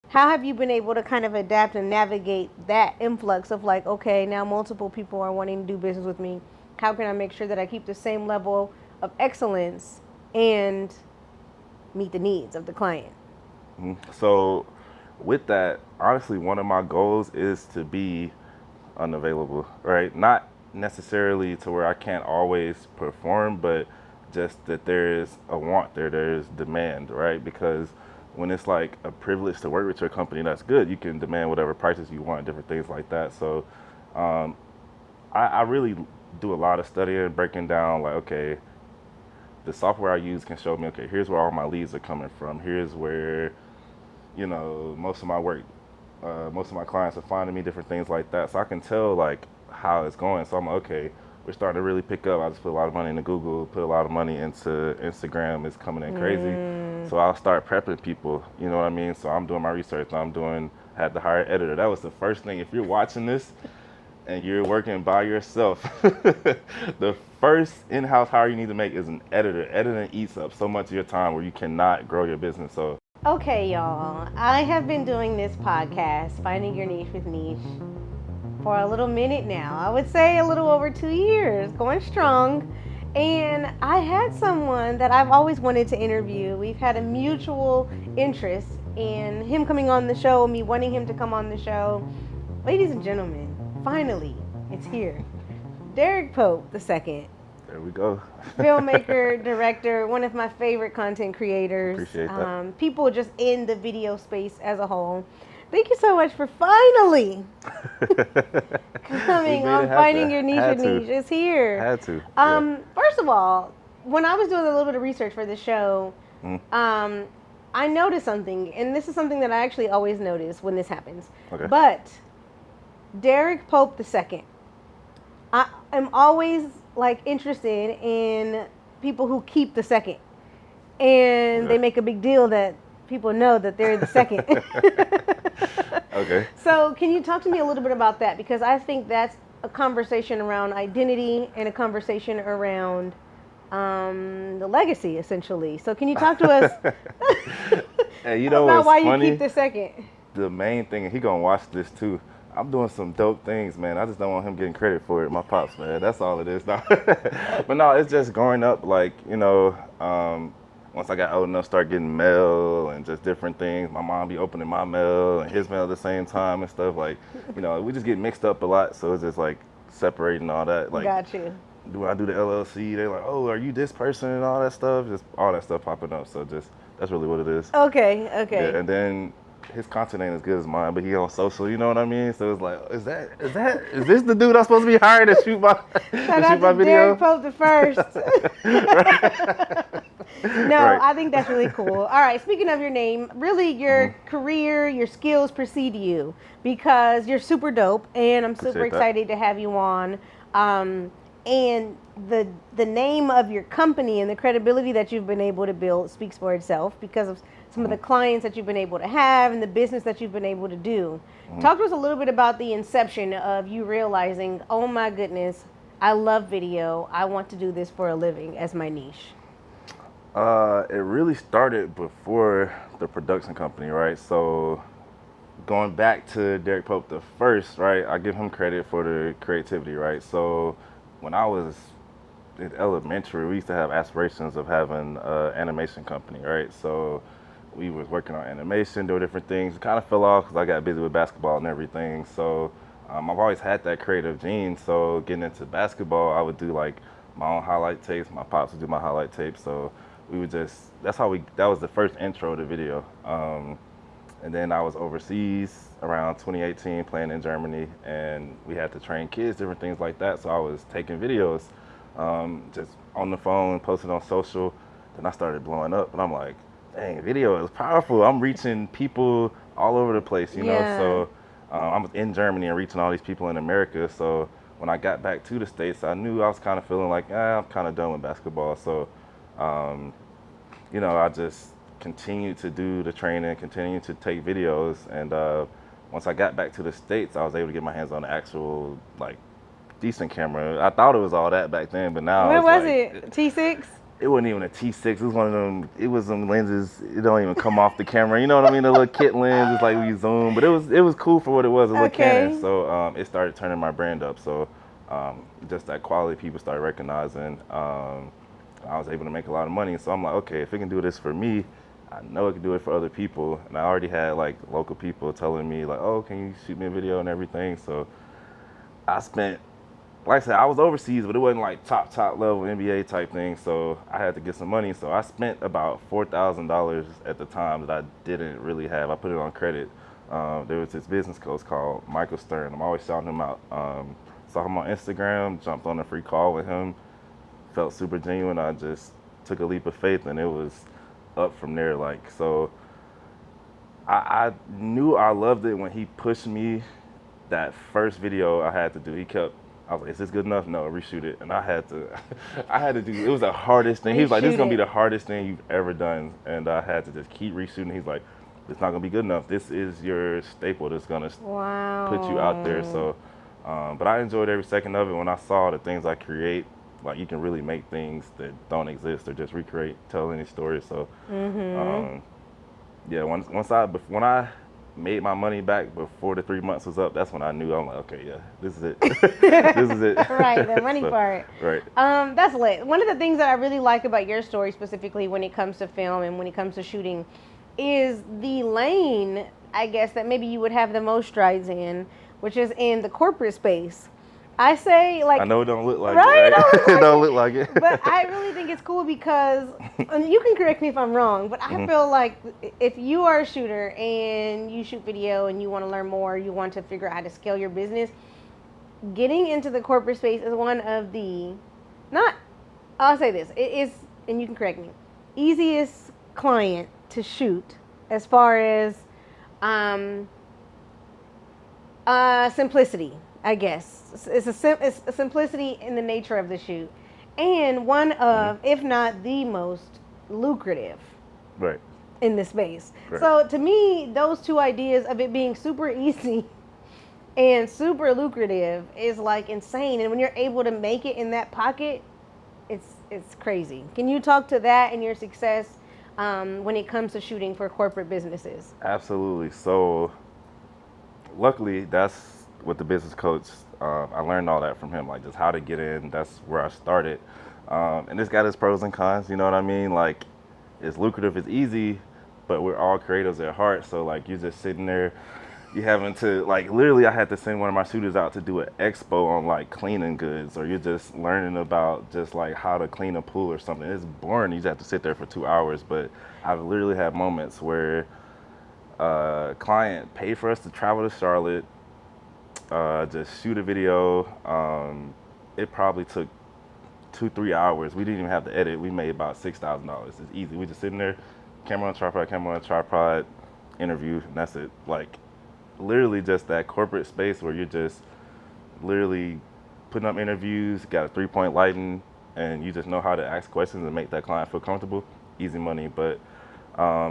How have you been able to kind of adapt and navigate that influx of like, okay, now multiple people are wanting to do business with me. How can I make sure that I keep the same level of excellence and meet the needs of the client? So with that, honestly, one of my goals is to be unavailable, right? Not necessarily to where I can't always perform, but just that there's a want there, there's demand, right? Because when it's like a privilege to work with your company, that's good. You can demand whatever prices you want, different things like that. So um, I really do a lot of studying, breaking down like, okay, the software I use can show me, okay, here's where all my leads are coming from. Here's where, most of my work, most of my clients are finding me, different things like that. So I can tell like how it's going. So I'm like, okay, we're starting to really pick up. I just put a lot of money into Google, put a lot of money into Instagram. It's coming in crazy. So I'll start prepping people, you know what I mean? So I'm doing my research. I had to hire an editor. That was the first thing. If you're watching this and you're working by yourself, the first in-house hire you need to make is an editor. Editing eats up so much of your time where you cannot grow your business. So Okay, y'all. I have been doing this podcast, Finding Your Niche with Niche, for a little minute now. I would say a little over 2 years, going strong. And I had someone that I've always wanted to interview. We've had a mutual interest in him coming on the show, me wanting him to come on the show. Ladies and gentlemen, finally, it's here. Derrick Pope II. there we go. Filmmaker, director, one of my favorite content creators. Appreciate that. People just in the video space as a whole. Thank you so much for finally coming on Finding Your Niche with Niche. It's here. Had to. First of all, when I was doing a little bit of research for the show, I noticed something, and this is something that I actually always notice when this happens. Okay. But Derrick Pope II, I am always like interested in people who keep the second, and they make a big deal that people know that they're the second. Okay. So can you talk to me a little bit about that? Because I think that's a conversation around identity and a conversation around the legacy, essentially. So can you talk to us Hey, you know about what's why funny? you keep the second? The main thing, and he gonna watch this too. I'm doing some dope things, man. I just don't want him getting credit for it. My pops, man. That's all it is. No. But no, it's just growing up, like, once I got old enough, start getting mail and just different things. My mom be opening my mail and his mail at the same time and stuff. Like, we just get mixed up a lot. So it's just like separating all that. Like, Got you. do I do the LLC? They're like, oh, are you this person and all that stuff? Just all that stuff popping up. So just, that's really what it is. Okay. Yeah, and then his content ain't as good as mine, but he on social, you know what I mean? So it's like, is this the dude I'm supposed to be hired to shoot my, Shout out to video? Derrick Pope I. No, Right. I think that's really cool. All right, speaking of your name, really your career, your skills precede you because you're super dope, and I'm super Appreciate that. excited to have you on. And the name of your company and the credibility that you've been able to build speaks for itself because of some of the clients that you've been able to have and the business that you've been able to do. Talk to us a little bit about the inception of you realizing, oh my goodness, I love video. I want to do this for a living as my niche. It really started before the production company, right? So going back to Derrick Pope the first, right? I give him credit for the creativity, right? So when I was in elementary, we used to have aspirations of having an animation company, right? So we was working on animation, doing different things. It kind of fell off because I got busy with basketball and everything. So I've always had that creative gene. So getting into basketball, I would do like my own highlight tapes. My pops would do my highlight tapes. So we would just, that was the first intro to video. And then I was overseas around 2018 playing in Germany, and we had to train kids, different things like that. So I was taking videos just on the phone, posted on social. Then I started blowing up, and I'm like, dang, video is powerful. I'm reaching people all over the place, you know? Yeah. So I was in Germany and reaching all these people in America. So when I got back to the States, I knew I was kind of feeling like, I'm kind of done with basketball. So, I just continued to do the training, continued to take videos. And once I got back to the States, I was able to get my hands on the actual, like, decent camera. I thought it was all that back then, but now Where it's was like, it? T6? it wasn't even a T6. It was one of them. It was some lenses. It don't even come off the camera. You know what I mean? The little kit lens. It's like we zoom, but it was cool for what it was. It was a Canon. So it started turning my brand up. So just that quality, people started recognizing. I was able to make a lot of money. So I'm like, okay, if it can do this for me, I know it can do it for other people. And I already had like local people telling me like, oh, can you shoot me a video and everything? So I spent, like I said, I was overseas, but it wasn't like top level NBA type thing. So I had to get some money. So I spent about $4,000 at the time that I didn't really have. I put it on credit. There was this business coach called Michael Stern. I'm always shouting him out. Saw him on Instagram, jumped on a free call with him. Felt super genuine. I just took a leap of faith, and it was up from there. Like, so I knew I loved it when he pushed me. That first video I had to do, I was like, is this good enough? No, reshoot it. And I had to do, it was the hardest thing. He was like, this is gonna be the hardest thing you've ever done. And I had to just keep reshooting. He's like, it's not gonna be good enough. This is your staple that's gonna put you out there. So, but I enjoyed every second of it. When I saw the things I create, like you can really make things that don't exist or just recreate, tell any story. So, yeah, when I made my money back before the 3 months was up, that's when I knew. I'm like, okay, yeah, this is it. This is it. Right, the money part. Right. That's lit. One of the things that I really like about your story specifically when it comes to film and when it comes to shooting is the lane, I guess, that maybe you would have the most strides in, which is in the corporate space. I say, like, I know it don't look like right? it, right? It don't look like it. But I really think it's cool because, and you can correct me if I'm wrong, but I feel like if you are a shooter and you shoot video and you want to learn more, you want to figure out how to scale your business, getting into the corporate space is one of the, I'll say this, it is, and you can correct me, easiest client to shoot as far as simplicity. I guess it's a simplicity in the nature of the shoot, and one of, if not the most lucrative, right, in this space. Right. So to me, those two ideas of it being super easy and super lucrative is like insane. And when you're able to make it in that pocket, it's crazy. Can you talk to that and your success when it comes to shooting for corporate businesses? Absolutely. So luckily, that's with the business coach, I learned all that from him, like just how to get in. That's where I started. And it's got its pros and cons, you know what I mean? Like, it's lucrative, it's easy, but we're all creatives at heart. So like, you're just sitting there, you having to, like, literally I had to send one of my shooters out to do an expo on like cleaning goods, or you're just learning about just like how to clean a pool or something. It's boring, you just have to sit there for 2 hours. But I've literally had moments where a client paid for us to travel to Charlotte, just shoot a video. It probably took 2-3 hours. We didn't even have to edit. We made about $6,000. It's easy. We just sitting there, camera on tripod, interview, and that's it. Like, literally just that corporate space where you're just literally putting up interviews, got a 3-point lighting, and you just know how to ask questions and make that client feel comfortable. Easy money. But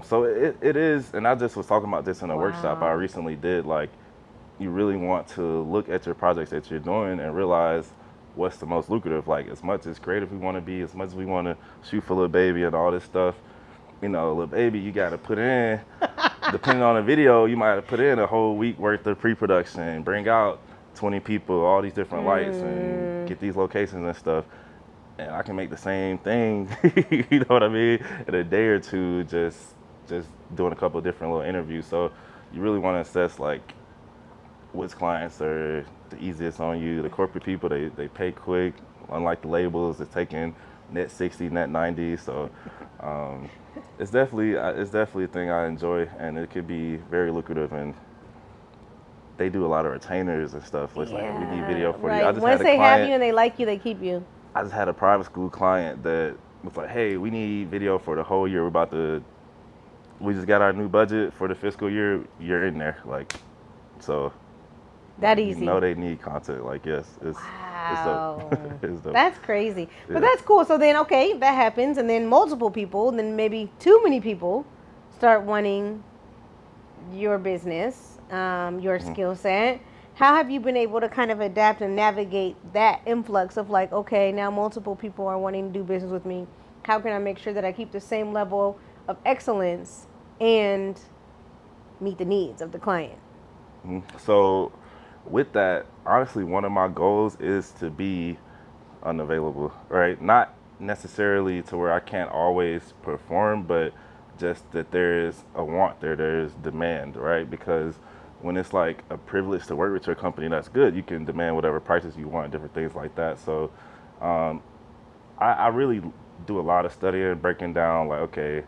so it is, and I just was talking about this in a workshop I recently did. Like, you really want to look at your projects that you're doing and realize what's the most lucrative. Like, as much as creative we want to be, as much as we want to shoot for Lil Baby and all this stuff, you know, Lil Baby, you got to put in, depending on the video, you might have to put in a whole week worth of pre-production, bring out 20 people, all these different lights, and get these locations and stuff. And I can make the same thing, you know what I mean, in a day or two, just doing a couple of different little interviews. So you really want to assess, like, which clients are the easiest on you. The corporate people, they pay quick. Unlike the labels, it's taking net 60, net 90. So it's definitely a thing I enjoy, and it could be very lucrative. And they do a lot of retainers and stuff. It's like, we need video for you. I just Once they have you and they like you, they keep you. I just had a private school client that was like, hey, we need video for the whole year. We just got our new budget for the fiscal year. You're in there, like, so. That easy. You know they need content. Like, yes, it's wow. it's dope. That's crazy. Yeah. But that's cool. So then, okay, that happens, and then multiple people, and then maybe too many people start wanting your business, your skill set. How have you been able to kind of adapt and navigate that influx of like, okay, now multiple people are wanting to do business with me. how can I make sure that I keep the same level of excellence and meet the needs of the client? So with that, honestly, one of my goals is to be unavailable, right? Not necessarily to where I can't always perform, but just that there is a want there, there's demand, right? Because when it's like a privilege to work with your company, that's good. You can demand whatever prices you want, different things like that. So um, I really do a lot of studying, breaking down like, okay,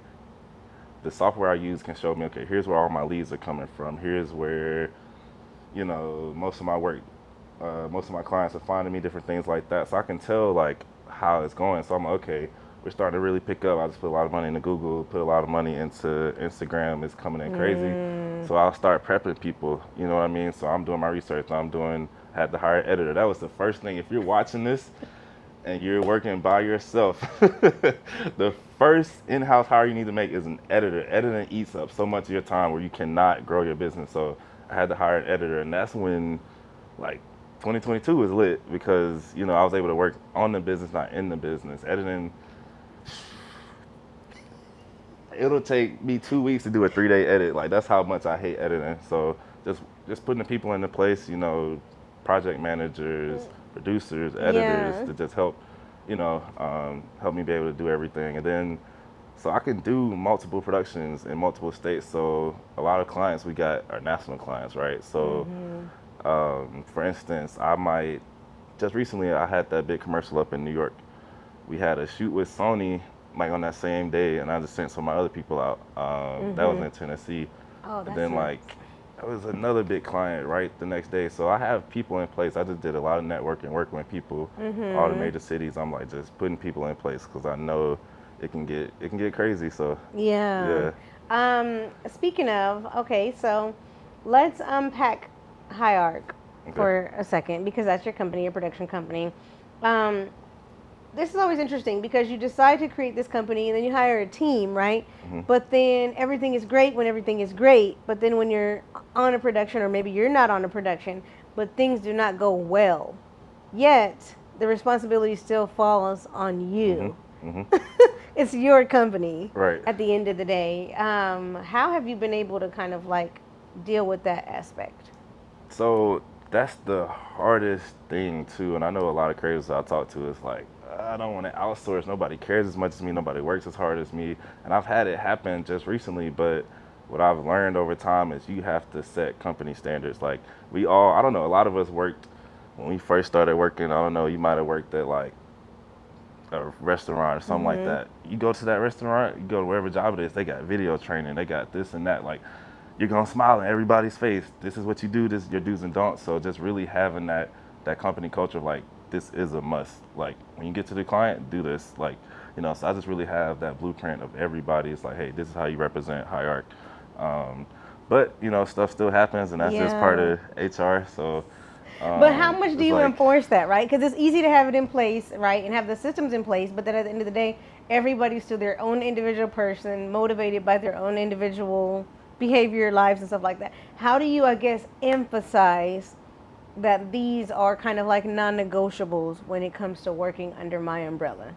the software I use can show me, okay, here's where all my leads are coming from. Here's where, most of my work, most of my clients are finding me, different things like that. So I can tell like how it's going. So I'm like, okay, we're starting to really pick up. I just put a lot of money into Google, put a lot of money into Instagram. It's coming in crazy. So I'll start prepping people, you know what I mean? So I'm doing my research. Had to hire an editor. That was the first thing. If you're watching this and you're working by yourself, the first in-house hire you need to make is an editor. Editing eats up so much of your time where you cannot grow your business. So I had to hire an editor, and that's when like 2022 was lit because, I was able to work on the business, not in the business. Editing, it'll take me 2 weeks to do a 3-day edit. Like, that's how much I hate editing. So just putting the people into place, project managers, producers, editors to just help, help me be able to do everything. And then, so I can do multiple productions in multiple states. So a lot of clients we got are national clients, right? So, for instance, just recently I had that big commercial up in New York. We had a shoot with Sony like on that same day, and I just sent some of my other people out. That was in Tennessee. Oh, that's but then nice. it was another big client right the next day. So I have people in place. I just did a lot of networking, working with people, all the major cities. I'm like just putting people in place because I know it can get crazy. So Yeah. Speaking of, okay, so let's unpack Hierarch for a second because that's your company, your production company. This is always interesting because you decide to create this company and then you hire a team, right? But then everything is great when everything is great. But then when you're on a production, or maybe you're not on a production, but things do not go well, yet the responsibility still falls on you. It's your company, right? At the end of the day. How have you been able to kind of like deal with that aspect? So that's the hardest thing too. And I know a lot of creators I talk to is like, I don't want to outsource. Nobody cares as much as me. Nobody works as hard as me. And I've had it happen just recently, but what I've learned over time is you have to set company standards. Like I don't know, a lot of us worked when we first started working. I don't know, you might have worked at like a restaurant or something like that. You go to that restaurant, you go to wherever job it is, they got video training, they got this and that. Like, you're gonna smile in everybody's face. This is what you do, this is your do's and don'ts. So just really having that company culture of like, this is a must. Like, when you get to the client, do this. Like, so I just really have that blueprint of everybody. It's like, hey, this is how you represent Hierarch. But, stuff still happens, and that's just part of HR. So, but how much do you enforce that, right? Because it's easy to have it in place, right, and have the systems in place, but then at the end of the day, everybody's still their own individual person, motivated by their own individual behavior, lives, and stuff like that. How do you, I guess, emphasize that these are kind of like non-negotiables when it comes to working under my umbrella?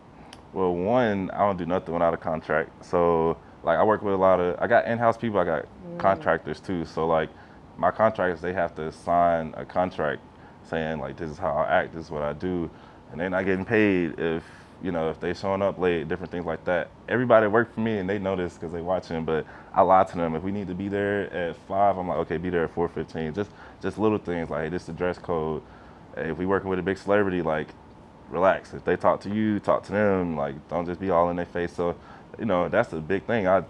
Well, one, I don't do nothing without a contract. So, like, I work with I got in-house people, I got contractors too. So, like, my contractors, they have to sign a contract saying, like, this is how I act, this is what I do. And they're not getting paid if they showing up late, different things like that. Everybody work for me, and they know this because they watching, but I lie to them. If we need to be there at 5, I'm like, okay, be there at 4:15. Just little things like, hey, this is the dress code. Hey, if we working with a big celebrity, like, relax. If they talk to you, talk to them. Like, don't just be all in their face. So, that's a big thing. I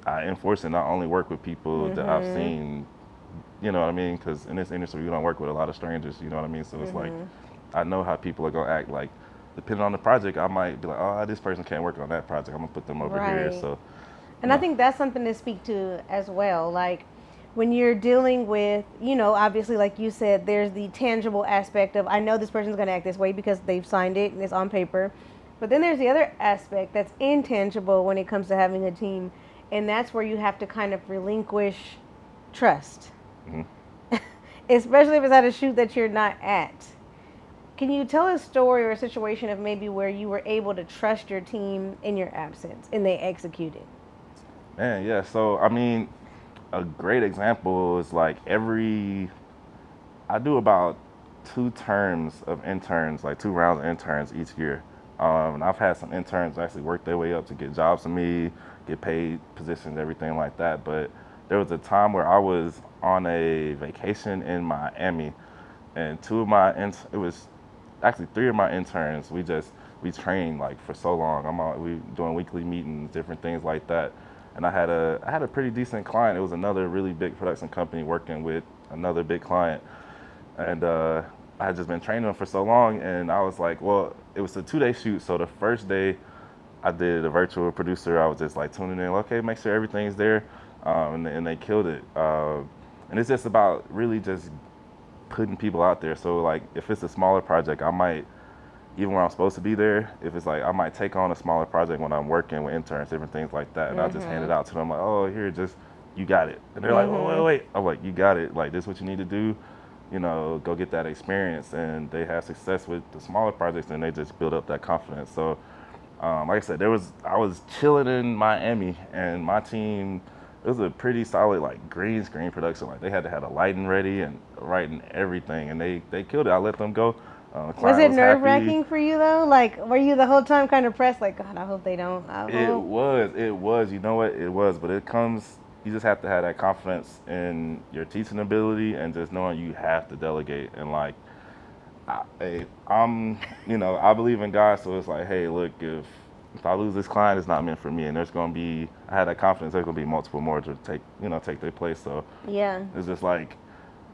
enforce it. Not only work with people that I've seen, you know what I mean? Because in this industry, we don't work with a lot of strangers, you know what I mean? So it's like, I know how people are going to act. Like, depending on the project, I might be like, oh, this person can't work on that project. I'm going to put them over here. So, and I think that's something to speak to as well. Like, when you're dealing with, obviously, like you said, there's the tangible aspect of, I know this person's going to act this way because they've signed it and it's on paper. But then there's the other aspect that's intangible when it comes to having a team. And that's where you have to kind of relinquish trust. Especially if it's at a shoot that you're not at. Can you tell a story or a situation of maybe where you were able to trust your team in your absence and they executed? Man, yeah. So I mean, a great example is like I do about 2 terms of interns, like 2 rounds of interns each year. And I've had some interns actually work their way up to get jobs from me, get paid positions, everything like that. But there was a time where I was on a vacation in Miami, and it was actually 3 of my interns. We trained like for so long. We doing weekly meetings, different things like that. And I had a pretty decent client. It was another really big production company working with another big client. And I had just been training them for so long, and I was like, well, it was a 2-day shoot. So the first day I did a virtual producer. I was just like tuning in, okay, make sure everything's there. And they killed it. And it's just about really just putting people out there. So like if it's a smaller project, I might, even when I'm supposed to be there, if it's like I might take on a smaller project when I'm working with interns, different things like that. And I'll just hand it out to them like, oh, here, you got it. And they're like, oh, wait. I'm like, you got it. Like, this is what you need to do. Go get that experience. And they have success with the smaller projects, and they just build up that confidence. So, like I said, I was chilling in Miami, and my team, it was a pretty solid like green screen production. Like they had to have the lighting ready and writing everything, and they killed it. I let them go. Was it nerve-wracking for you though? Like, were you the whole time kind of pressed? Like, God, I hope they don't. It was. You know what? It was, but it comes. You just have to have that confidence in your teaching ability, and just knowing you have to delegate. And like, I believe in God, so it's like, hey, look, if I lose this client, it's not meant for me. And I had that confidence. There's gonna be multiple more to take their place. So yeah, it's just like.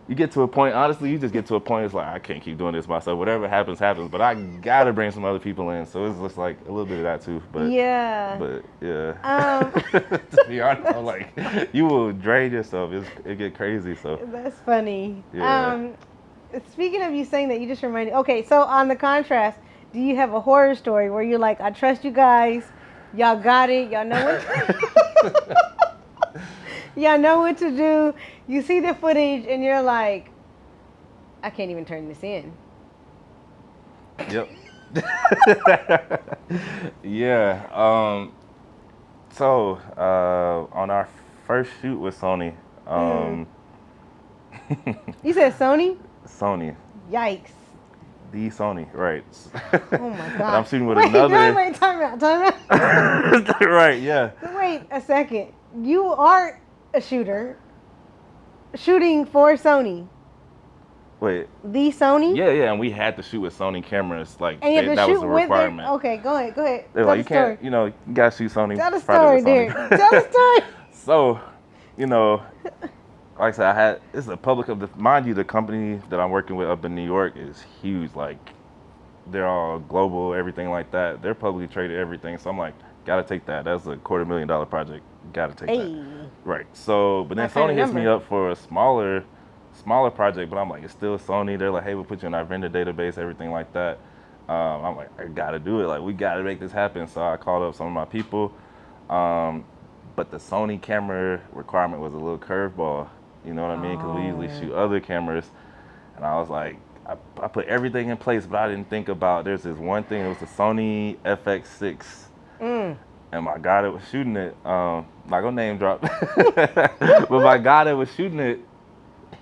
You get to a point, honestly, it's like, I can't keep doing this myself. Whatever happens, but I gotta bring some other people in. So it's just like a little bit of that too. But yeah. To be honest, I'm like, you will drain yourself. It get crazy. So that's funny. Yeah. Speaking of you saying that, you just reminded. Okay, so on the contrast, do you have a horror story where you're like, I trust you guys, y'all got it, y'all know what? Y'all know what to do. You see the footage and you're like, I can't even turn this in. Yep. Yeah. So on our first shoot with Sony. You said Sony? Sony. Yikes. The Sony, right. Oh my God. I'm shooting with another. Wait, time out. Right, yeah. Wait a second. You are a shooter shooting for Sony. Wait. The Sony? Yeah, and we had to shoot with Sony cameras. Like, and that was a requirement. Okay, go ahead. They're like, you can't, you gotta shoot Sony. Tell the story, Derek. Tell the story. So, like I said, it's a mind you, the company that I'm working with up in New York is huge. Like, they're all global, everything like that. They're publicly traded, everything. So I'm like, gotta take that. That's a $250,000 project. Gotta take that. Right. So, but then Sony hits me up for a smaller project, but I'm like, it's still Sony. They're like, hey, we'll put you in our vendor database, everything like that. I'm like, I gotta do it. Like, we gotta make this happen. So I called up some of my people. But the Sony camera requirement was a little curveball. You know what I mean? Because we usually shoot other cameras. And I was like, I put everything in place, but I didn't think about, there's this one thing. It was the Sony FX6. And my guy that was shooting it, not gonna name drop, but my guy that was shooting it,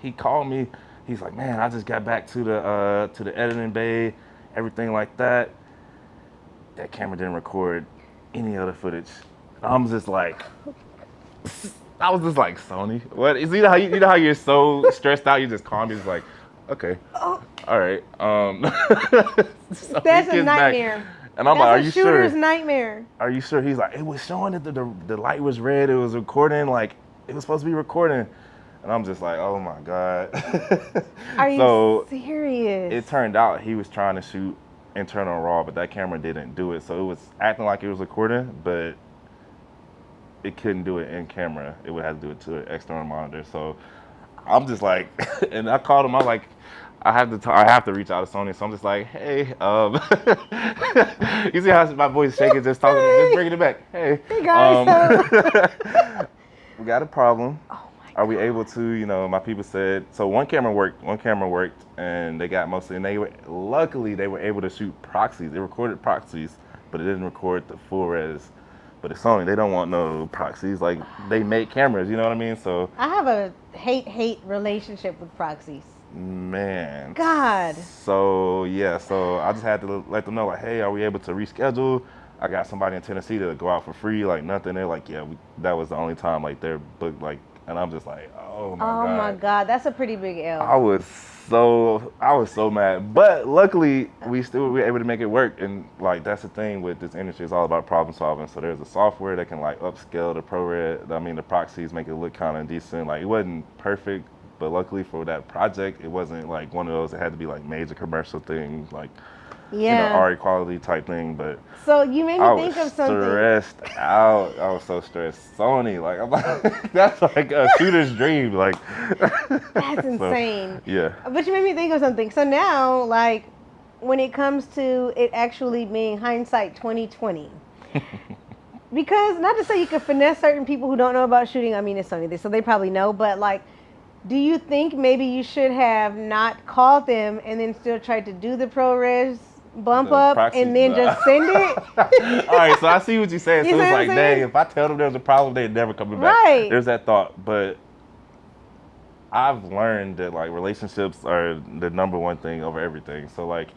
he called me. He's like, man, I just got back to the editing bay, everything like that. That camera didn't record any other footage. I was just like, Sony, what? You know how you're so stressed out, you just calm, you're just like, okay, all right. So that's a nightmare. Back, and I'm like, are you sure? That's a shooter's nightmare. Are you sure? He's like, it was showing that the light was red. It was recording, like, it was supposed to be recording. And I'm just like, oh my God. Are you serious? It turned out he was trying to shoot internal RAW, but that camera didn't do it. So it was acting like it was recording, but it couldn't do it in camera. It would have to do it to an external monitor. So I'm just like, and I called him. I'm like, I have to reach out to Sony. So I'm just like, hey, you see how my voice is shaking, just talking, just bringing it back. Hey guys. we got a problem. Oh my are we able to, my people said, so one camera worked, and they got mostly, and luckily they were able to shoot proxies. They recorded proxies, but it didn't record the full res. But it's Sony, they don't want no proxies. Like, they make cameras, you know what I mean? So I have a hate relationship with proxies. man. God. So yeah, so I just had to let them know, like, hey, are we able to reschedule? I got somebody in Tennessee to go out for free, like nothing. They're like, yeah, that was the only time, like, they're booked, like, and I'm just like, oh my God. Oh my God, that's a pretty big L. I was so mad, but luckily we were able to make it work. And like, that's the thing with this industry, it's all about problem solving. So there's a software that can like upscale the the proxies, make it look kind of decent. Like, it wasn't perfect, but luckily for that project, it wasn't like one of those that had to be like major commercial things, like RE quality type thing. But so you made me think of something. Stressed out. I was so stressed. Sony, like, I'm like, that's like a shooter's dream. Like, that's insane. So, yeah. But you made me think of something. So now, like, when it comes to it actually being hindsight 2020, because not to say you can finesse certain people who don't know about shooting. I mean, it's Sony, so they probably know. But like, do you think maybe you should have not called them and then still tried to do the ProRes bump up proxy, and then just send it? All right, so I see what you're saying. So it's like, dang, if I tell them there's a problem, they're never coming back. Right. There's that thought. But I've learned that like relationships are the number one thing over everything. So like,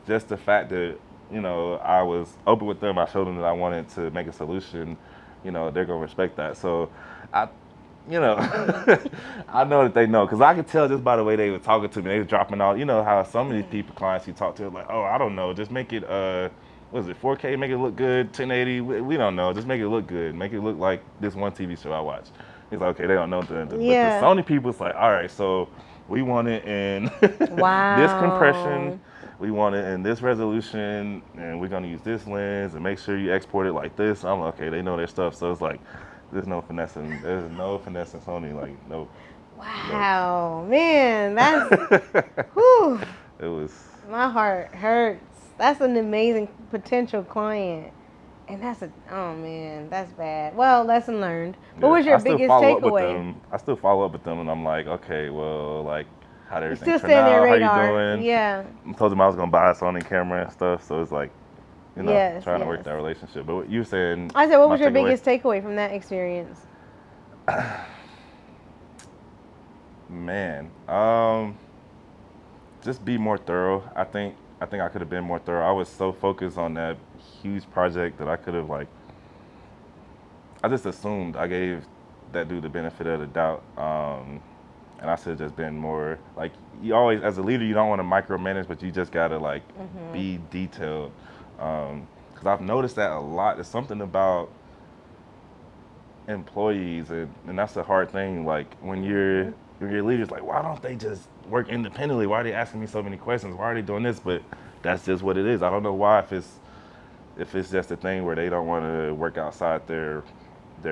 just the fact that, I was open with them, I showed them that I wanted to make a solution, they're gonna respect that. So I know that they know, because I could tell just by the way they were talking to me. They were dropping out. You know how some of these people, clients you talk to, are like, oh, I don't know, just make it, 4K, make it look good, 1080, we don't know, just make it look good, make it look like this one TV show I watch. He's like, okay, they don't know. But the Sony people, it's like, all right, so we want it in this compression, we want it in this resolution, and we're gonna use this lens, and make sure you export it like this. I'm like, okay, they know their stuff. So it's like, there's no finessing Sony, like, no. Wow, man, that's, whew. It was. My heart hurts. That's an amazing potential client. And that's oh man, that's bad. Well, lesson learned. What was your biggest takeaway? I still follow up with them, and I'm like, okay, well, like, how did everything turn out? How you doing? Yeah. I told them I was going to buy a Sony camera and stuff, so it's like, trying to work that relationship. But what you saying? I said, what was your biggest takeaway from that experience? Man, just be more thorough. I think I could have been more thorough. I was so focused on that huge project that I could have, like, I just assumed I gave that dude the benefit of the doubt. And I should have just been more, like, you always, as a leader, you don't want to micromanage, but you just got to, like, be detailed. Because I've noticed that a lot. There's something about employees, and that's a hard thing. Like, when your leader's like, why don't they just work independently? Why are they asking me so many questions? Why are they doing this? But that's just what it is. I don't know why, if it's just a thing where they don't want to work outside their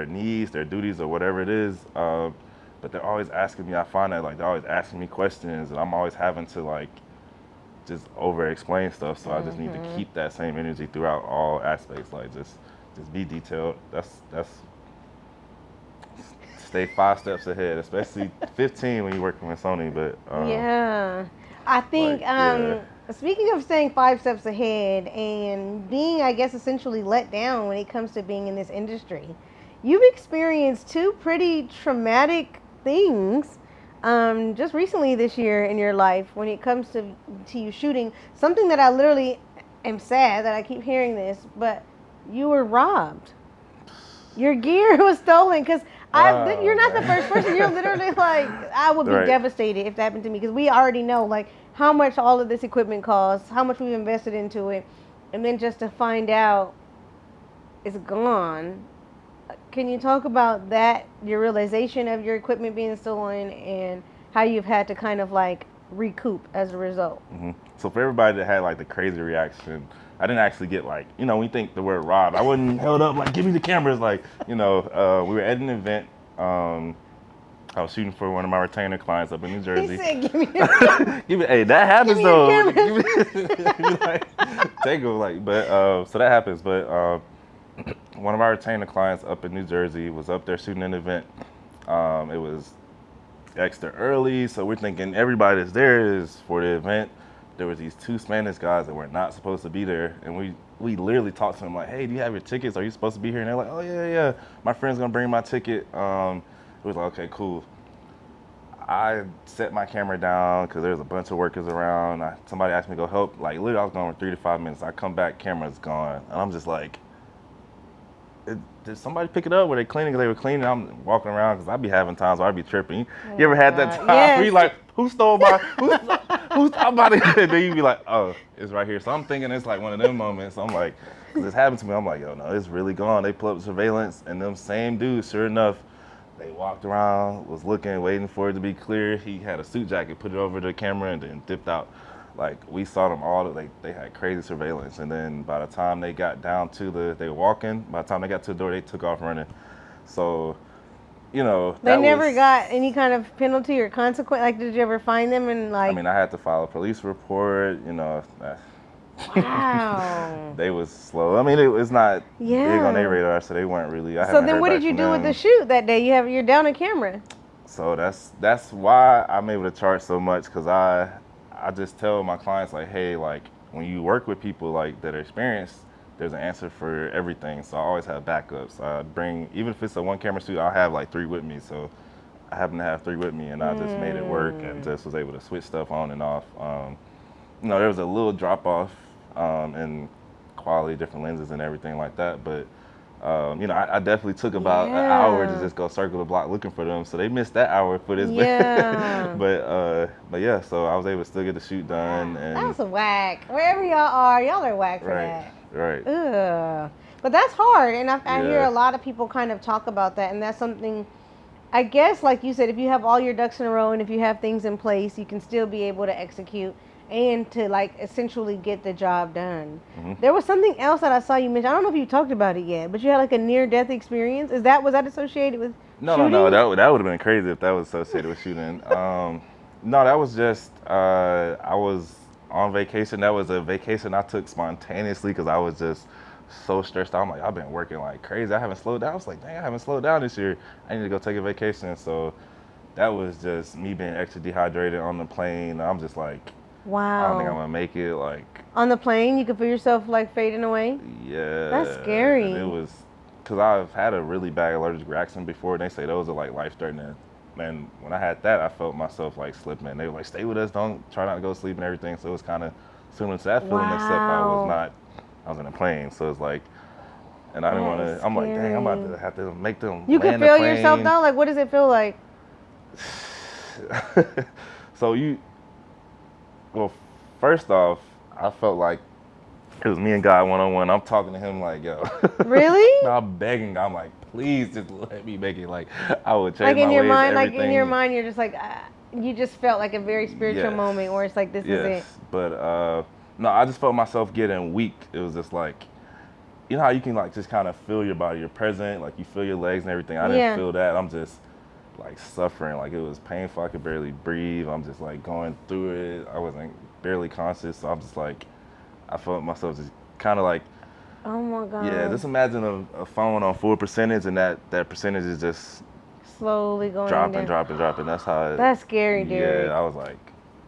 needs, their duties, or whatever it is. But they're always asking me. I find that, like, they're always asking me questions, and I'm always having to, like, just over explain stuff. So I just need to keep that same energy throughout all aspects. Like, just be detailed. That's stay 5 steps ahead, especially 15 when you're working with Sony. But I think speaking of staying 5 steps ahead and being, I guess, essentially let down when it comes to being in this industry, you've experienced 2 pretty traumatic things just recently this year in your life when it comes to you shooting. Something that I literally am sad that I keep hearing this, but you were robbed. Your gear was stolen. Because you're not the first person. You're literally like, I would be devastated if that happened to me, because we already know, like, how much all of this equipment costs, how much we've invested into it, and then just to find out it's gone. Can you talk about that, your realization of your equipment being stolen, and how you've had to kind of, like, recoup as a result? So for everybody that had, like, the crazy reaction, I didn't actually get, like, when you think the word robbed, I wasn't held up like, give me the cameras. Like, we were at an event. I was shooting for one of my retainer clients up in New Jersey. He said, give me the hey, that happens though. Like, take them, like, but so that happens. But one of our retainer clients up in New Jersey was up there shooting an event, It was extra early, so we're thinking everybody that's there is for the event. There was these 2 Spanish guys that were not supposed to be there, and we literally talked to them like, hey, do you have your tickets? Are you supposed to be here? And they're like, oh yeah, my friend's gonna bring my ticket. It was like, okay, cool. I set my camera down because there's a bunch of workers around. Somebody asked me to go help. Like literally, I was gone for 3 to 5 minutes. I come back, camera's gone, and I'm just like, did somebody pick it up? Were they cleaning? Because they were cleaning. I'm walking around because I'd be having times where I'd be tripping. You ever had that time Yes. where you like, who stole my, who's about it? Then you be like, oh, it's right here. So I'm thinking it's like one of them moments. I'm like, because this happened to me. I'm like, yo, no, it's really gone. They pull up surveillance, and them same dudes, sure enough, they walked around, was looking, waiting for it to be clear. He had a suit jacket, put it over the camera, and then dipped out. Like, we saw them all, they had crazy surveillance. And then by the time they got down to they were walking, by the time they got to the door, they took off running. So, you know. They never got any kind of penalty or consequence? Like, did you ever find them and like? I mean, I had to file a police report, you know. Wow. They was slow. I mean, it's not big on their Yeah. radar, so they weren't really. So then what did you do with the shoot that day? You're down a camera. So that's why I'm able to charge so much, because I just tell my clients like, hey, like when you work with people like that are experienced, there's an answer for everything. So I always have backups. I bring, even if it's a 1 camera shoot, I'll have like 3 with me. So I happen to have 3 with me, and I just made it work and just was able to switch stuff on and off. You know, there was a little drop off in quality, different lenses and everything like that, but you know, I definitely took about an hour to just go circle the block looking for them. So they missed that hour for this. Yeah. but yeah, so I was able to still get the shoot done. And that was a whack. Wherever y'all are whack for that. Right. Ugh. But that's hard, and I hear a lot of people kind of talk about that, and that's something, I guess, like you said, if you have all your ducks in a row and if you have things in place, you can still be able to execute and to like essentially get the job done. Mm-hmm. There was something else that I saw you mention. I don't know if you talked about it yet, but you had like a near-death experience. Was that associated with shooting? No, that would have been crazy if that was associated with shooting. No, that was just I was on vacation. That was a vacation I took spontaneously because I was just so stressed out. I'm like, I've been working like crazy. I haven't slowed down. I was like, dang, I haven't slowed down this year. I need to go take a vacation. So that was just me being extra dehydrated on the plane. I'm just like, wow. I don't think I'm gonna make it. Like on the plane, you could feel yourself like fading away. Yeah. That's scary. And it was because I've had a really bad allergic reaction before. And they say those are like life-threatening. And when I had that, I felt myself like slipping. They were like, stay with us, don't try not to go to sleep and everything. So it was kind of similar to that feeling, except I was in a plane. So it's like, and I didn't want to, I'm like, dang, I'm about to have to make them You can feel yourself though? Like, what does it feel like? So well, first off, I felt like it was me and God one-on-one. I'm talking to him like, yo. Really? No, I'm begging. I'm like, please just let me make it. Like, I would change like in my your ways, mind, everything. like in your mind, you're just like, you just felt like a very spiritual moment where it's like, this is it. But no, I just felt myself getting weak. It was just like, you know how you can like just kind of feel your body, you're present, like you feel your legs and everything. I didn't feel that. I'm just like suffering. Like it was painful. I could barely breathe. I'm just like going through it. I wasn't barely conscious. So I'm just like, I felt myself just kind of like, oh my God. Yeah, just imagine a phone on full percentage and that percentage is just slowly going dropping. down. That's how it, that's scary, dude. Yeah, I was like,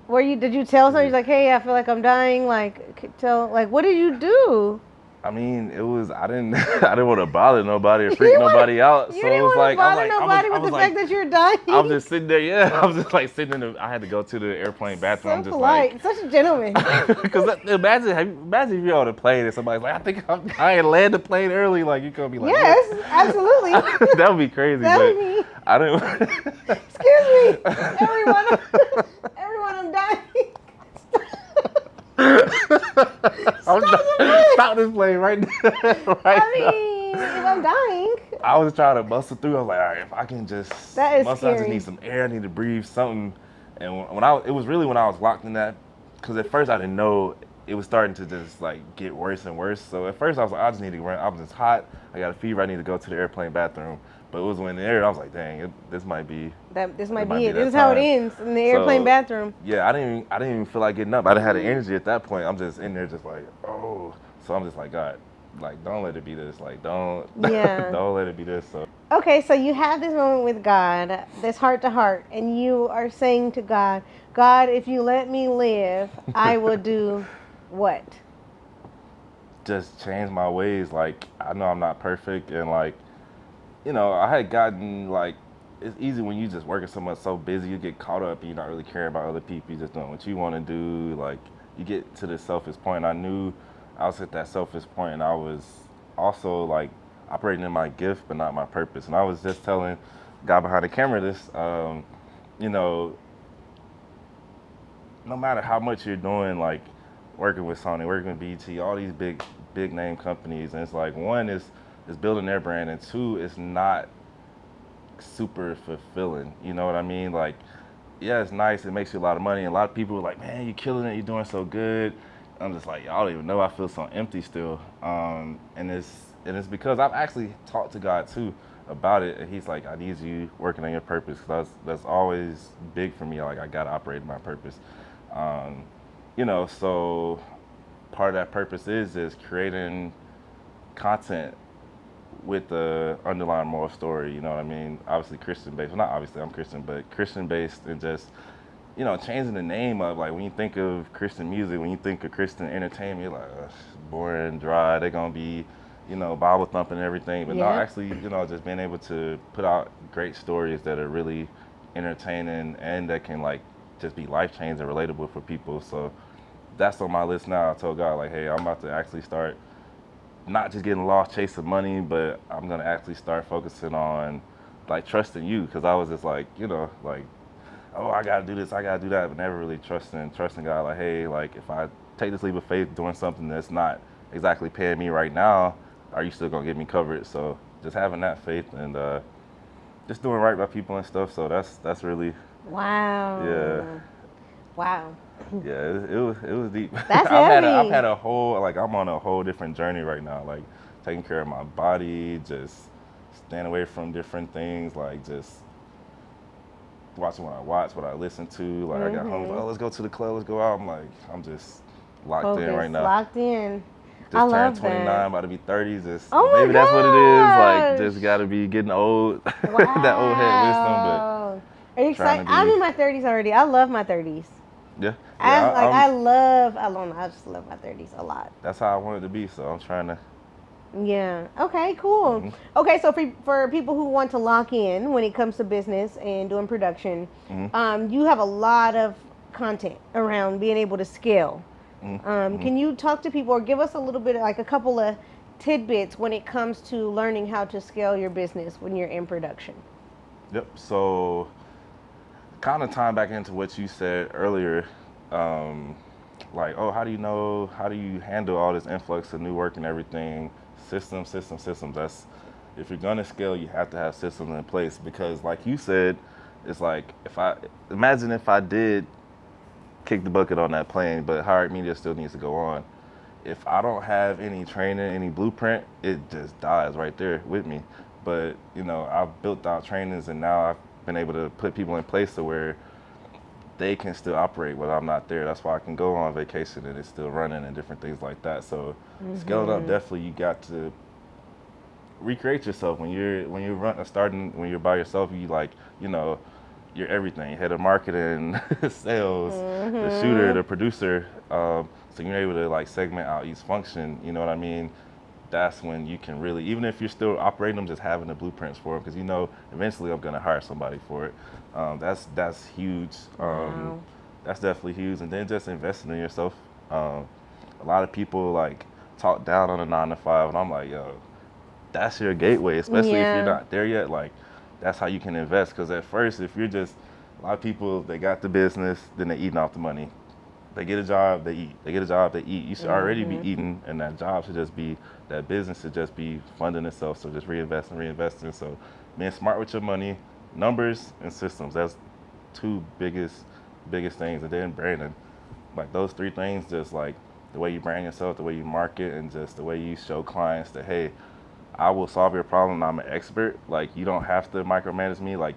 did you tell somebody? He's like, hey, I feel like I'm dying. Like, what did you do? I mean, it was, I didn't want to bother nobody or freak nobody out. You so didn't it was want like, to bother nobody with the fact that you're dying. I was just sitting there, I was just like sitting in I had to go to the airplane bathroom. So just polite. like, such a gentleman. Because imagine if you're on a plane and somebody's like, I think I ain't land the plane early. Like, you gonna be like, yes, absolutely. That would be crazy. That but would be. I didn't. Excuse me, everyone, I'm dying. Stop this plane right now. If I'm dying. I was trying to muscle through. I was like, all right, if I can just that is muscle, scary. I just need some air. I need to breathe something. And it was really when I was locked in that, because at first I didn't know it was starting to just like get worse and worse. So at first I was like, I just need to run. I was just hot. I got a fever. I need to go to the airplane bathroom. But it was when in the air, I was like, dang, this might be it. This is how it ends in the airplane bathroom. Yeah, I didn't even feel like getting up. I didn't have the energy at that point. I'm just in there just like, oh. So I'm just like, God, like, don't let it be this. Like, don't let it be this. So Okay, so you have this moment with God, this heart to heart, and you are saying to God, God, if you let me live, I will do what? Just change my ways. Like, I know I'm not perfect, and like, I had gotten like, it's easy when you just working so much, so busy, you get caught up and you're not really caring about other people. You're just doing what you want to do. Like, you get to this selfish point. I knew I was at that selfish point, and I was also like operating in my gift, but not my purpose. And I was just telling the guy behind the camera this, you know, no matter how much you're doing, like working with Sony, working with BT, all these big name companies, and it's like one is building their brand, and two, it's not super fulfilling. You know what I mean? Like, yeah, it's nice. It makes you a lot of money. And a lot of people are like, man, you're killing it. You're doing so good. I'm just like, y'all don't even know. I feel so empty still. And it's because I've actually talked to God too about it. And he's like, I need you working on your purpose. Cause that's always big for me. Like, I got to operate in my purpose. So part of that purpose is creating content with the underlying moral story, you know what I mean? Obviously Christian based. Well, not obviously, I'm Christian, but Christian based, and just, changing the name of, like, when you think of Christian music, when you think of Christian entertainment, you're like, ugh, boring, dry, they're gonna be, Bible thumping and everything. But no, Yeah. actually, just being able to put out great stories that are really entertaining and that can, like, just be life changing and relatable for people. So that's on my list now. I told God, like, hey, I'm about to actually start not just getting lost chasing money, but I'm gonna actually start focusing on, like, trusting you, because I was just like, like, oh, I gotta do this, I gotta do that, but never really trusting God. Like, hey, like, if I take this leap of faith doing something that's not exactly paying me right now, are you still gonna get me covered? So just having that faith, and just doing right by people and stuff. So that's really, Wow. yeah. Wow. Yeah, it was deep. That's I've heavy. had a whole, like, I'm on a whole different journey right now. Like, taking care of my body, just staying away from different things, like just watching what I watch, what I listen to. Like, I got homies, oh, let's go to the club, let's go out. I'm just locked in right now. Locked in. I Just turned love 29, that. about to be 30. Just Oh my maybe that's what it is. Like, gosh. just gotta be getting old. Wow. That old head wisdom, Are you but trying excited? to I'm be, in my 30s already. I love my 30s. yeah, I yeah. like. I don't know. I just love my 30s a lot. That's how I want it to be. So I'm trying to. Yeah. Okay. Cool. Mhm. Okay. So for people who want to lock in when it comes to business and doing production, Mhm. you have a lot of content around being able to scale. Mhm. Can you talk to people or give us a little bit, like a couple of tidbits when it comes to learning how to scale your business when you're in production? Yep. So, kind of tying back into what you said earlier, like, oh, how do you know? How do you handle all this influx of new work and everything? Systems. That's, if you're gonna scale, you have to have systems in place, because, like you said, it's like, imagine if I did kick the bucket on that plane, but Hired Media still needs to go on. If I don't have any training, any blueprint, it just dies right there with me. But, I've built out trainings, and now I've been able to put people in place to where they can still operate when I'm not there. That's why I can go on vacation and it's still running and different things like that. So scaling up, definitely you got to recreate yourself when you're starting, when you're by yourself. You, like, you're everything, head of marketing, sales, the shooter, the producer. So you're able to, like, segment out each function. You know what I mean? That's when you can really, even if you're still operating them, just having the blueprints for them, because eventually I'm gonna hire somebody for it. That's huge. Wow. That's definitely huge. And then just investing in yourself. A lot of people, like, talk down on a 9 to 5, and I'm like, yo, that's your gateway, especially if Yeah. you're not there yet. Like, that's how you can invest. Because at first, if you're just, a lot of people, they got the business, then they eating off the money. They get a job, they eat. They get a job, they eat. You should already be eating, and that job should just be, that business should just be funding itself. So just reinvesting. So being smart with your money, numbers and systems. That's two biggest things. And then branding. Like, those three things, just like the way you brand yourself, the way you market, and just the way you show clients that, hey, I will solve your problem. I'm an expert. Like, you don't have to micromanage me. Like,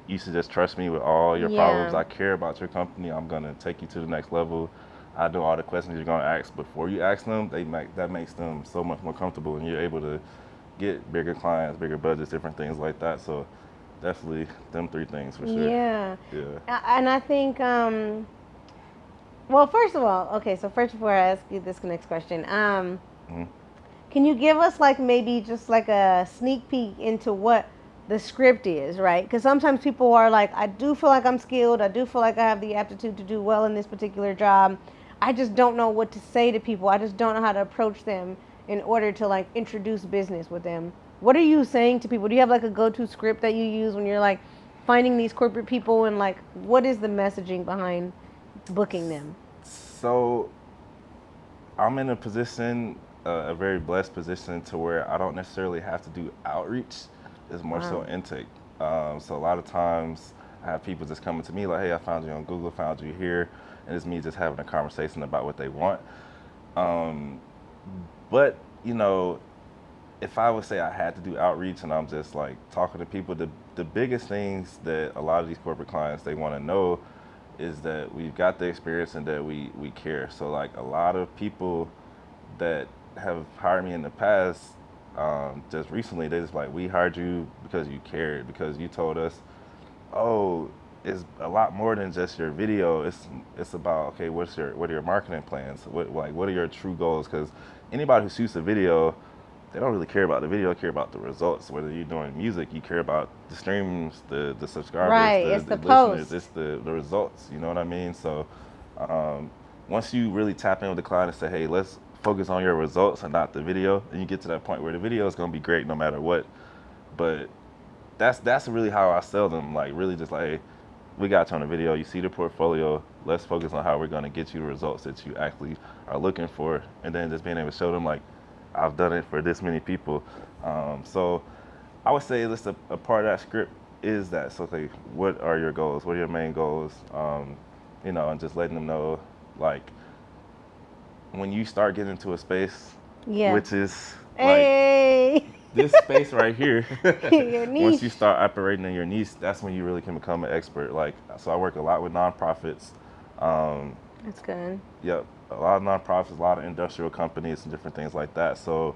you should just trust me with all your problems. I care about your company. I'm gonna take you to the next level. I know all the questions you're gonna ask before you ask them. That makes them so much more comfortable, and you're able to get bigger clients, bigger budgets, different things like that. So definitely them 3 things for sure. Yeah. Yeah. And I think, well, first of all, okay, so first before I ask you this next question, Mhm. can you give us like maybe just like a sneak peek into what the script is, right? Because sometimes people are like, I do feel like I'm skilled. I do feel like I have the aptitude to do well in this particular job. I just don't know what to say to people. I just don't know how to approach them in order to like introduce business with them. What are you saying to people? Do you have like a go-to script that you use when you're like finding these corporate people, and like what is the messaging behind booking them? So I'm in a position, a very blessed position, to where I don't necessarily have to do outreach. It's more so Wow. intake. So a lot of times I have people just coming to me like, hey, I found you on Google, found you here, and it's me just having a conversation about what they want. But if I would say I had to do outreach and I'm just like talking to people, the biggest things that a lot of these corporate clients they want to know is that we've got the experience and that we care. So like a lot of people that have hired me in the past, just recently, they just like, we hired you because you cared, because you told us, oh, it's a lot more than just your video. It's about, okay, what are your marketing plans? What are your true goals? Because anybody who shoots a video, they don't really care about the video, they care about the results. Whether you're doing music, you care about the streams, the subscribers, Right, it's the the listeners, post. it's the results, you know what I mean? So once you really tap in with the client and say, hey, let's focus on your results and not the video, and you get to that point where the video is going to be great no matter what. But that's really how I sell them, like really just like, hey, we got you on the video, you see the portfolio, let's focus on how we're going to get you the results that you actually are looking for, and then just being able to show them like, I've done it for this many people. So I would say just a part of that script is that, so okay, what are your goals? What are your main goals? And just letting them know, like, when you start getting into a space, Yeah. which is like Hey. this space right here, Your niche. once you start operating in your niche, that's when you really can become an expert. Like, so I work a lot with nonprofits. That's good. Yep, a lot of nonprofits, a lot of industrial companies and different things like that. So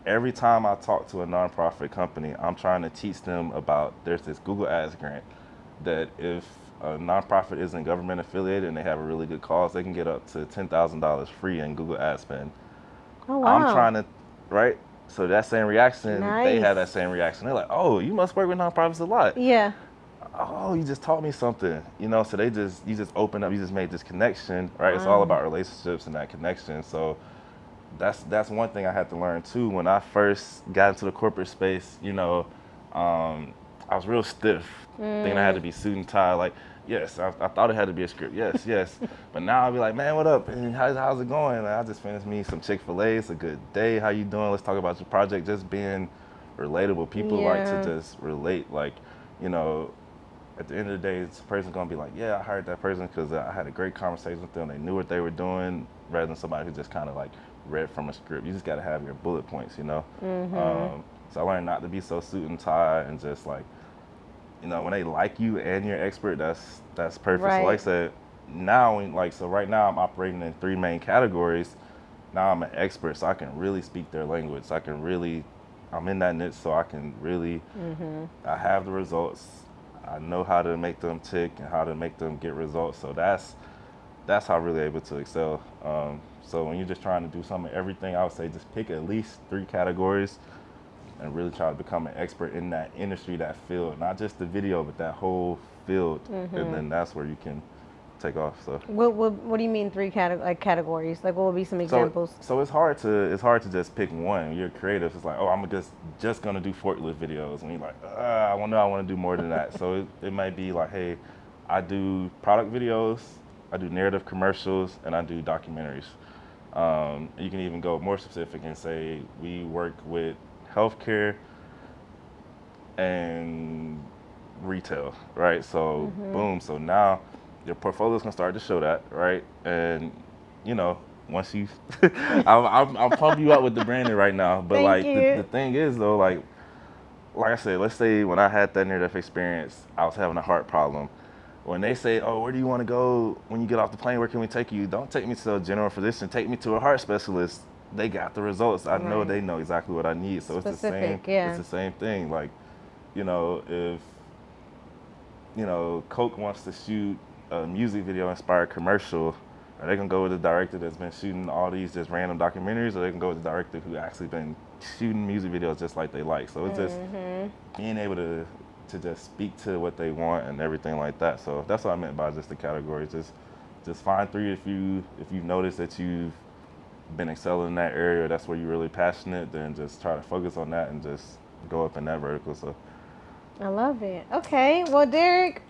every time I talk to a nonprofit company, I'm trying to teach them about, there's this Google Ads grant that if a nonprofit isn't government affiliated and they have a really good cause, they can get up to $10,000 free in Google Ad spend. Oh wow. I'm trying to, right? So that same reaction, they have Nice. that same reaction. They're like, oh, you must work with nonprofits a lot. Yeah. Oh, you just taught me something, so you just opened up, you just made this connection, right? It's all Wow. about relationships and that connection. So that's one thing I had to learn too. When I first got into the corporate space, I was real stiff, thinking I had to be suit and tie. Like, yes, I thought it had to be a script. Yes, yes. But now I'll be like, man, what up? And how's it going? Like, I just finished me some Chick-fil-A. It's a good day. How you doing? Let's talk about your project. Just being relatable. People like Yeah. to just relate. Like, at the end of the day, this person's gonna be like, yeah, I hired that person because I had a great conversation with them. They knew what they were doing, rather than somebody who just kind of like read from a script. You just gotta have your bullet points. So I learned not to be so suit and tie and just like, when they like you and you're expert, that's perfect. Right. So like I said, now so right now I'm operating in 3 main categories. Now I'm an expert, so I can really speak their language. So I'm in that niche, so I can really, I have the results. I know how to make them tick and how to make them get results. So that's how I'm really able to excel. So when you're just trying to do everything, I would say just pick at least 3 categories and really try to become an expert in that industry, that field, not just the video, but that whole field. And then that's where you can take off. So What do you mean 3 categories? Like what would be some examples? So it's hard to just pick one. You're creative. It's like, oh, I'm just gonna do forklift videos, and you're like, I want to do more than that. So it might be like, hey, I do product videos, I do narrative commercials, and I do documentaries. You can even go more specific and say we work with healthcare and retail, right? So boom. So now your portfolio's gonna start to show that, right? And once you, I'm pumping you up with the branding right now. But Thank like you. the thing is though, like I said, let's say when I had that near-death experience, I was having a heart problem. When they say, oh, where do you want to go when you get off the plane? Where can we take you? Don't take me to a general physician. Take me to a heart specialist. they got the results. I know Right. they know exactly what I need. So Specific, it's yeah. the same thing. Like, if Coke wants to shoot a music video inspired commercial, are they gonna go with the director that's been shooting all these just random documentaries, or they can go with the director who actually been shooting music videos just like they like? So it's just being able to just speak to what they want and everything like that. So that's what I meant by just the categories. Just find three if you notice that you've been excelling in that area, that's where you're really passionate, then just try to focus on that and just go up in that vertical. So I love it. Okay, well, Derek,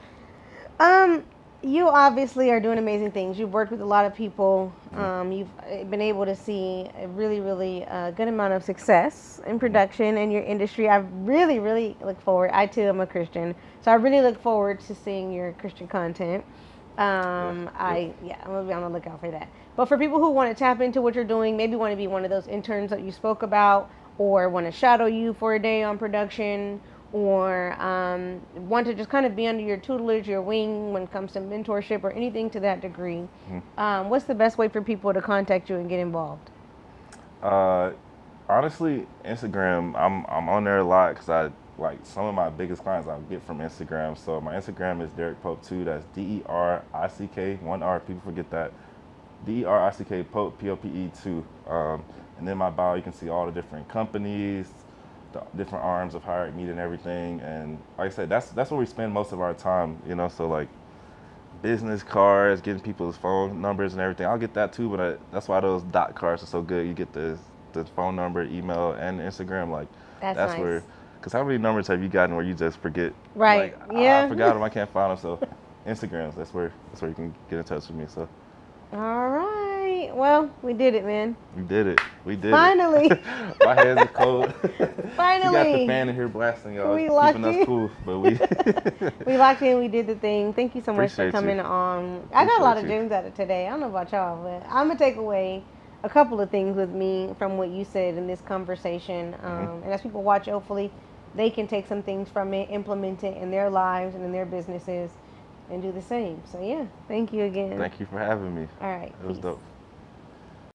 you obviously are doing amazing things. You've worked with a lot of people. You've been able to see a really, really good amount of success in production in your industry. I really, really look forward. I too am a Christian, so I really look forward to seeing your Christian content. I'm gonna be on the lookout for that. But for people who want to tap into what you're doing, maybe want to be one of those interns that you spoke about, or want to shadow you for a day on production, or want to just kind of be under your tutelage, your wing when it comes to mentorship or anything to that degree, what's the best way for people to contact you and get involved? Honestly, Instagram, I'm on there a lot because I like some of my biggest clients I'll get from Instagram. So my Instagram is derickpope2. That's DERICK, one R. People forget that. DERICK Pope, POPE2. And then my bio, you can see all the different companies, the different arms of Hired Meat and everything. And like I said, that's where we spend most of our time. So like business cards, getting people's phone numbers and everything. I'll get that too, but that's why those dot cards are so good. You get the phone number, email, and Instagram. Like That's nice. where. Because how many numbers have you gotten where you just forget? Right. Like, Yeah. I forgot them. I can't find them. So Instagrams, that's where you can get in touch with me. So. All right. Well, we did it, man. We did it. We did Finally. it. My hands are cold. Finally. We got the fan in here blasting, y'all. We It's locked keeping in. us cool. But we We locked in. We did the thing. Thank you so much for Appreciate coming you. on. I got a lot of Appreciate you. gems out of today. I don't know about y'all, but I'm going to take away a couple of things with me from what you said in this conversation. And as people watch, hopefully, they can take some things from it, implement it in their lives and in their businesses, and do the same. So, yeah, thank you again. Thank you for having me. All right. It was Peace. dope.